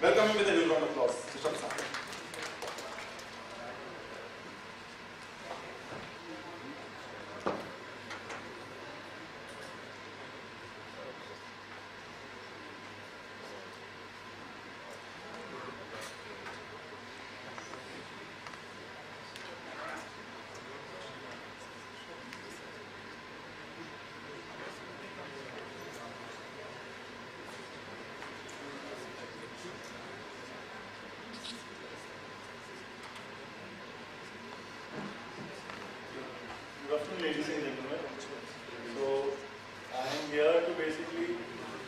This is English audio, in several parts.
Welcome him with a huge round of applause. Mr. Prasad. Good afternoon, ladies and gentlemen. So, I am here to basically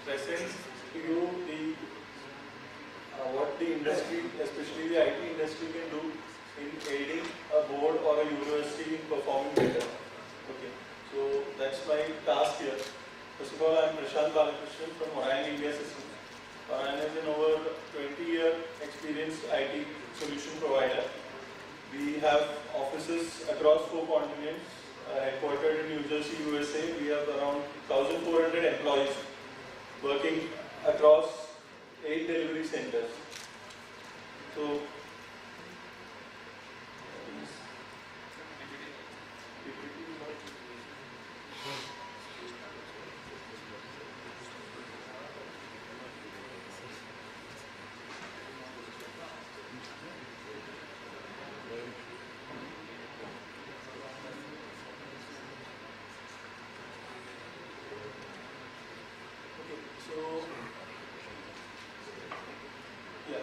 present to you what the industry, especially the IT industry, can do in aiding a board or a university in performing better. Okay, so that's my task here. First of all, I am Prashant Balakrishnan from Orion India Systems. Orion is an over 20-year experienced IT solution provider. We have offices across 4 continents. Headquartered in New Jersey, USA, we have around 1,400 employees working across 8 delivery centers. So,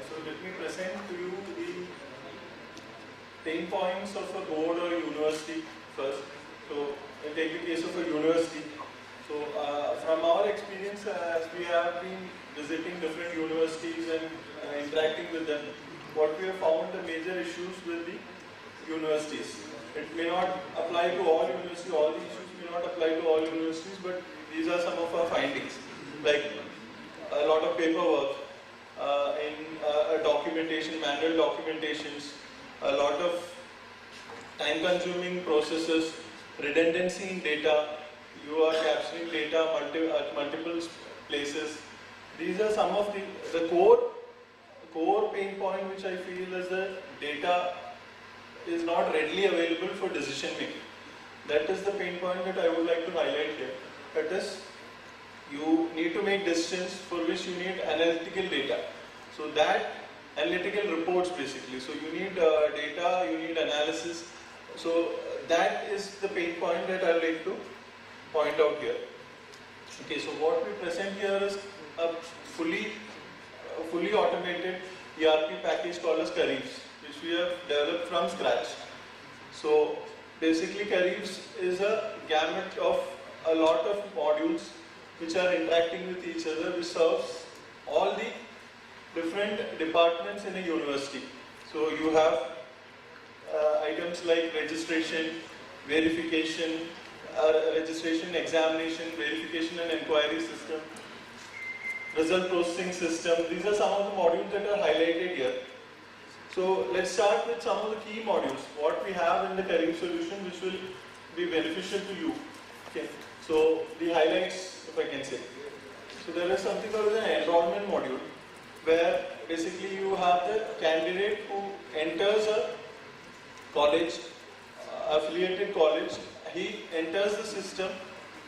So let me present to you the pain points of a board or university first. So I'll take the case of a university. So from our experience, as we have been visiting different universities and interacting with them, what we have found the major issues with the universities. It may not apply to all universities, all the issues may not apply to all universities, but these are some of our findings. Like a lot of paperwork, documentation, manual documentations, a lot of time-consuming processes, redundancy in data. You are capturing data at multiple places. These are some of the core pain point which I feel is that data is not readily available for decision making. That is the pain point that I would like to highlight here. That is, you need to make decisions for which you need analytical data. So that analytical reports basically. So you need data, you need analysis. So that is the pain point that I would like to point out here. Okay, so what we present here is a fully automated ERP package called as Kareeves, which we have developed from scratch. So basically Kareeves is a gamut of a lot of modules which are interacting with each other, which serves all the different departments in a university. So you have items like registration, verification, registration, examination, verification and inquiry system, result processing system. These are some of the modules that are highlighted here. So let's start with some of the key modules, what we have in the Kareeves solution which will be beneficial to you. Okay. So the highlights, if I can say. So there is something called an enrollment module, where basically you have the candidate who enters a college, affiliated college. He enters the system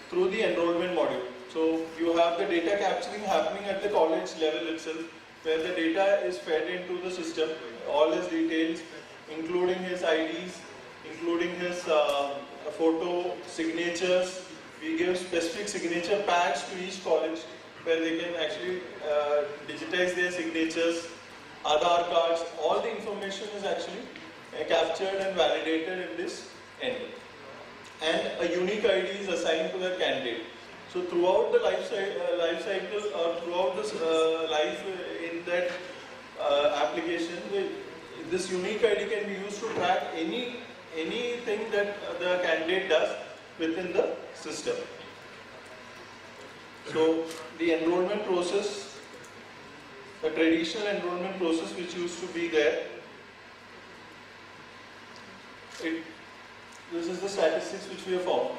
through the enrollment module. So you have the data capturing happening at the college level itself, where the data is fed into the system, all his details, including his IDs, including his photo, signatures. We give specific signature pads to each college where they can actually digitize their signatures, Aadhaar cards. All the information is actually captured and validated in this end. And a unique ID is assigned to the candidate. So throughout the life cycle or throughout this life in that application, this unique ID can be used to track anything that the candidate does within the system. So the enrollment process, the traditional enrollment process which used to be there, this is the statistics which we have found.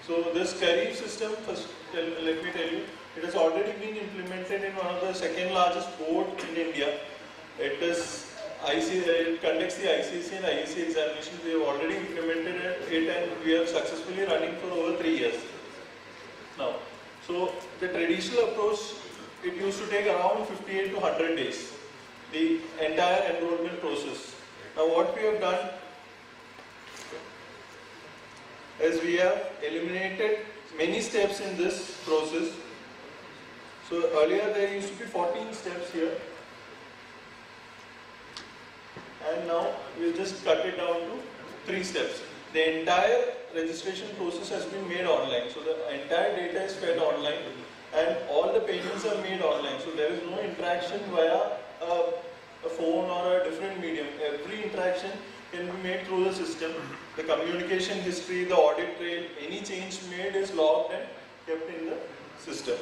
So this Kareeves system, first let me tell you, It has already been implemented in one of the second largest board in India. It conducts the ICC and IEC examinations. We have already implemented it and we are successfully running for over 3 years now. So the traditional approach, it used to take around 58 to 100 days, the entire enrollment process. Now what we have done is we have eliminated many steps in this process. So earlier there used to be 14 steps here, and now we'll just cut it down to 3 steps. The entire registration process has been made online. So the entire data is fed online and all the payments are made online. So there is no interaction via a phone or a different medium. Every interaction can be made through the system. The communication history, the audit trail, any change made is logged and kept in the system.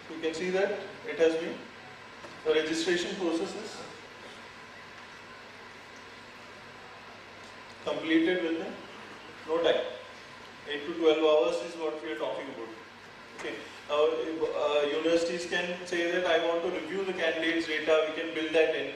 You can see that it has been, the registration process is completed within no time. 8 to 12 hours is what we are talking about. Okay. Now, universities can say that I want to review the candidates' data, we can build that in.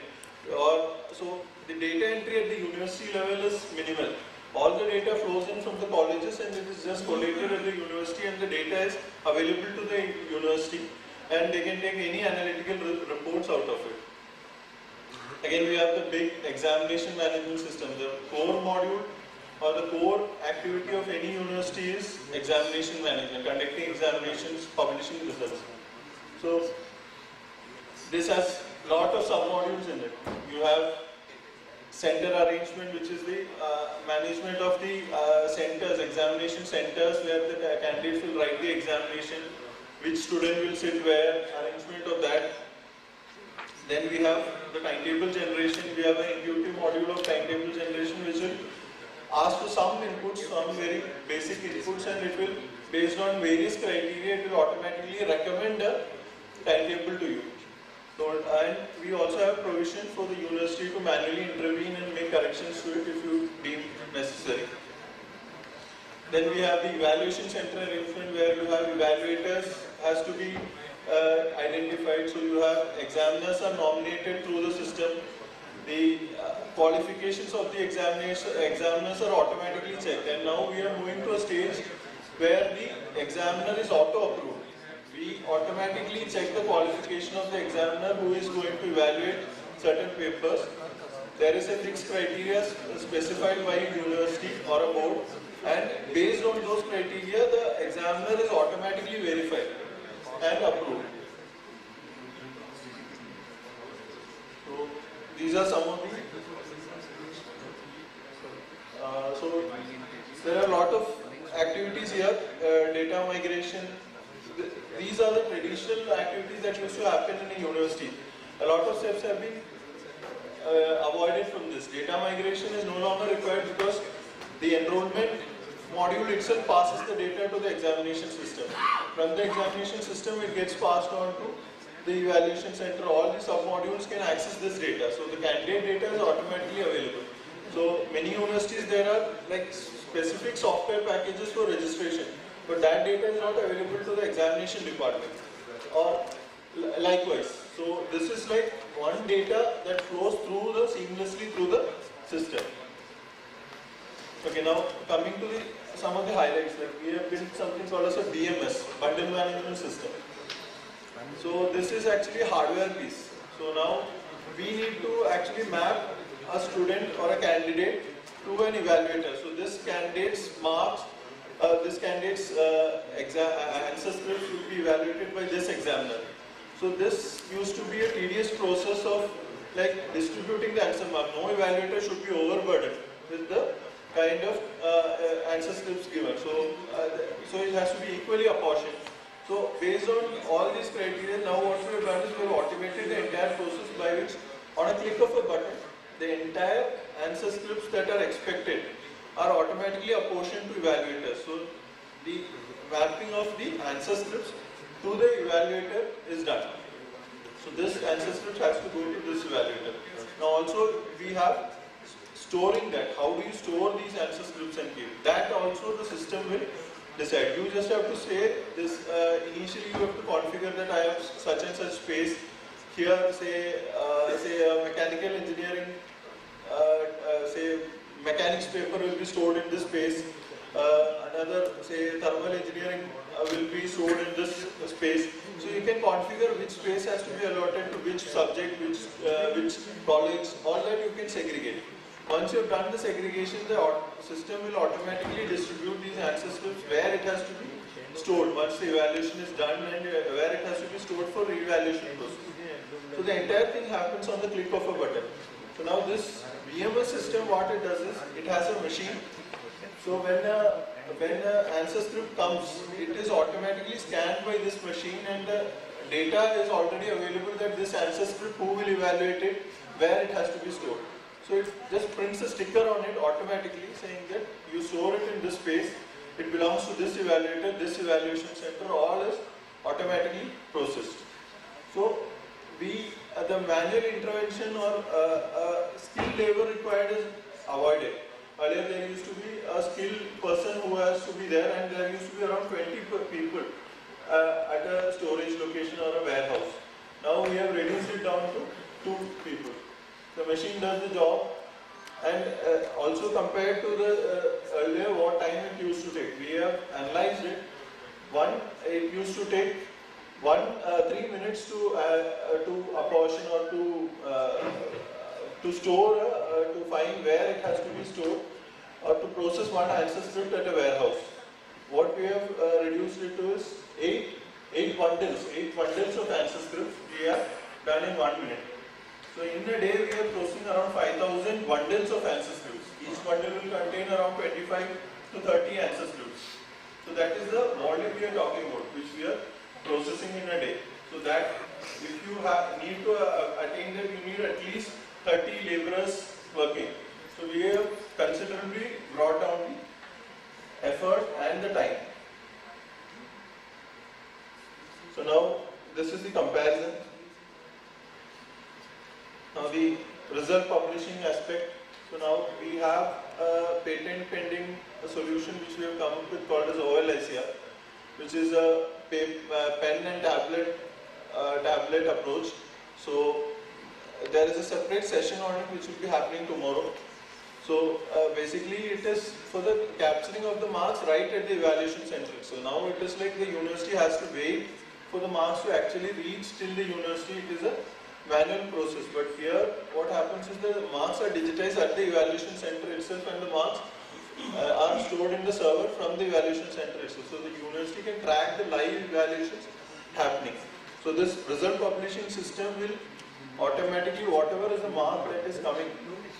So the data entry at the university level is minimal. All the data flows in from the colleges and it is just collated at the university and the data is available to the university and they can take any analytical reports out of it. Again, we have the big examination management system. The core module or the core activity of any university is examination management, conducting examinations, publishing results. So this has lot of sub-modules in it. You have center arrangement, which is the management of the centers, examination centers, where the candidates will write the examination, which student will sit where, arrangement of that. Then we have the timetable generation. We have an intuitive module of timetable generation, which will ask for some inputs, some very basic inputs, and it will, based on various criteria, it will automatically recommend a timetable to you. So, and we also have provision for the university to manually intervene and make corrections to it if you deem necessary. Then we have the evaluation center arrangement where you have evaluators has to be identified. So you have examiners are nominated through the system. The qualifications of the examiners are automatically checked, and now we are moving to a stage where the examiner is auto-approved. We automatically check the qualification of the examiner who is going to evaluate certain papers. There is a fixed criteria specified by a university or a board, and based on those criteria, the examiner is automatically verified and approved. So these are some of the. So there are a lot of activities here. Data migration. These are the traditional activities that used to happen in a university. A lot of steps have been avoided from this. Data migration is no longer required because the enrollment module itself passes the data to the examination system. From the examination system, it gets passed on to the evaluation center. All the sub-modules can access this data. So the candidate data is automatically available. So many universities, there are like specific software packages for registration, but that data is not available to the examination department. Or likewise. So this is like one data that flows through seamlessly through the system. Okay, now coming to some of the highlights, like we have built something called as a BMS, Bundle Management System. So this is actually a hardware piece. So now we need to actually map a student or a candidate to an evaluator. So this candidate's marks, answer scripts will be evaluated by this examiner. So this used to be a tedious process of like distributing the answer mark. No evaluator should be overburdened with the kind of answer scripts given. So it has to be equally apportioned. So based on all these criteria, now what we have done is we have automated the entire process by which on a click of a button, the entire answer scripts that are expected are automatically apportioned to evaluators. So the mapping of the answer scripts to the evaluator is done. So this answer script has to go to this evaluator. Now also we have storing that. How do you store these answer scripts and keep? That also the system will decide. You just have to say this, initially you have to configure that I have such and such space. Here say a mechanical engineering, say mechanics paper will be stored in this space. Another say thermal engineering will be stored in this space. So you can configure which space has to be allotted to which subject, which college, all that you can segregate. Once you've done the segregation, the system will automatically distribute these answer scripts where it has to be stored once the evaluation is done and where it has to be stored for re-evaluation process. So the entire thing happens on the click of a button. So now this VMS system, what it does is, it has a machine. So when an answer script comes, it is automatically scanned by this machine and the data is already available that this answer script, who will evaluate it, where it has to be stored. So it just prints a sticker on it automatically saying that you store it in this space, it belongs to this evaluator, this evaluation center, all is automatically processed. So the manual intervention or skilled labor required is avoided. Earlier there used to be a skilled person who has to be there, and there used to be around 20 people at a storage location or a warehouse. Now we have reduced it down to 2 people. The machine does the job, and also compared to the earlier what time it used to take. We have analyzed it. It used to take 3 minutes to apportion or to store, to find where it has to be stored, or to process one answer script at a warehouse. What we have reduced it to is 8 bundles of answer scripts we have done in 1 minute. So in a day we are processing around 5,000 bundles of answer scripts. Each bundle will contain around 25 to 30 answer scripts. So that is the volume we are talking about, which we are processing in a day. So that if you need to attain that, you need at least 30 laborers working. So we have considerably brought down the effort and the time. So now this is the comparison. Now the result publishing aspect. So now we have a patent pending solution which we have come up with called as OLICR, which is a pen and tablet approach. So there is a separate session on it which will be happening tomorrow. So basically it is for the capturing of the marks right at the evaluation center. So now it is like the university has to wait for the marks to actually reach till the university. It is a manual process, but here what happens is the marks are digitized at the evaluation center itself, and the marks are stored in the server from the evaluation center itself. So the university can track the live evaluations happening. So this result publishing system will automatically, whatever is the mark that is coming,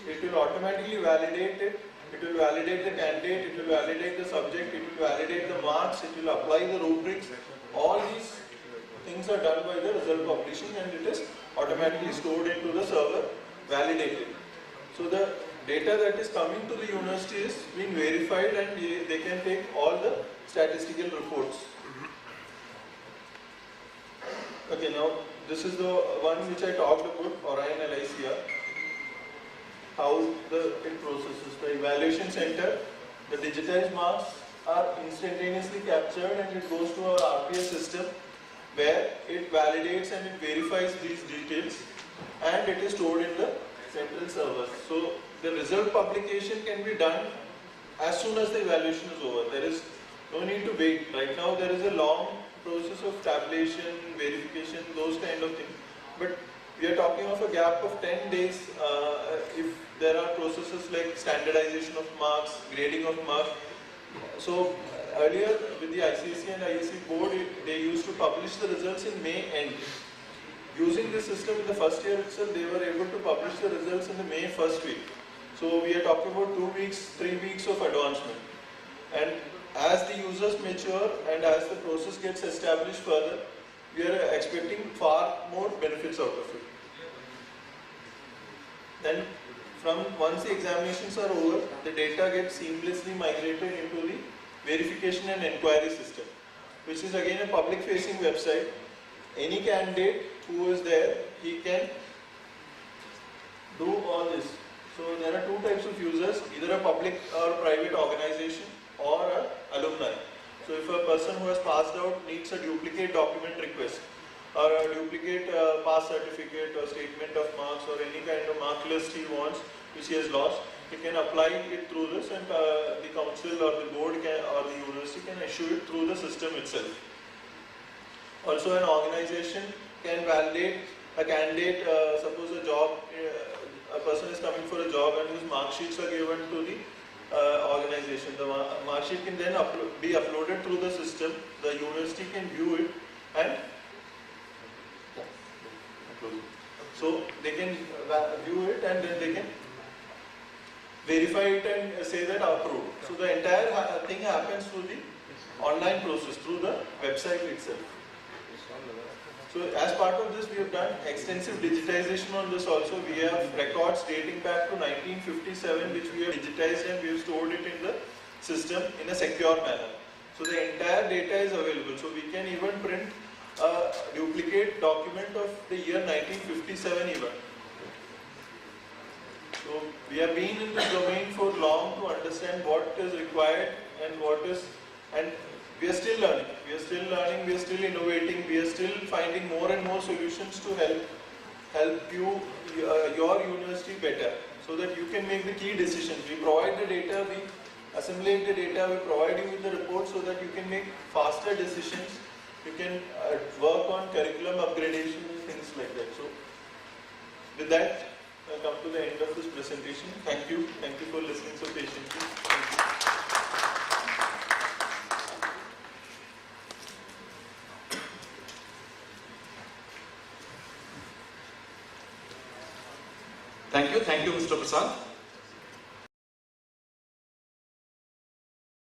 it will automatically validate it. It will validate the candidate, it will validate the subject, it will validate the marks, it will apply the rubrics. All these things are done by the result publishing, and it is automatically stored into the server, validated. So the data that is coming to the university is being verified, and they can take all the statistical reports. Okay, now this is the one which I talked about, Orion LICR. How it processes the evaluation center. The digitized marks are instantaneously captured, and it goes to our RPS system, where it validates and it verifies these details, and it is stored in the central servers. So the result publication can be done as soon as the evaluation is over. There is no need to wait. Right now there is a long process of tabulation, verification, those kind of things. But we are talking of a gap of 10 days if there are processes like standardization of marks, grading of marks. So earlier with the ICSE and ISE board, they used to publish the results in May end. Using this system in the first year itself, they were able to publish the results in the May first week. So we are talking about 2 weeks, 3 weeks of advancement. And as the users mature and as the process gets established further, we are expecting far more benefits out of it. Then once the examinations are over, the data gets seamlessly migrated into the verification and enquiry system, which is again a public facing website. Any candidate who is there, he can do all this. So there are 2 types of users, either a public or private organization or an alumni. So if a person who has passed out needs a duplicate document request or a duplicate pass certificate or statement of marks or any kind of mark list he wants which he has lost, he can apply it through this, and the council or the board or the university can issue it through the system itself. Also, an organization can validate a candidate, suppose a job, a person is coming for a job and his mark sheets are given to the organization. The mark sheet can then be uploaded through the system. The university can view it and so they can view it and then they can verify it and say that approved. So the entire thing happens through the online process, through the website itself. So as part of this, we have done extensive digitization on this also. We have records dating back to 1957 which we have digitized and we have stored it in the system in a secure manner. So the entire data is available. So we can even print a duplicate document of the year 1957 even. So we have been in this domain for long to understand what is required and what is, and we are still learning, we are still innovating, we are still finding more and more solutions to help you, your university better, so that you can make the key decisions. We provide the data, we assimilate the data, we provide you with the report so that you can make faster decisions, you can work on curriculum upgradation, things like that. So with that, I come to the end of this presentation. Thank you for listening so patiently. Thank you, Mr. Prasad.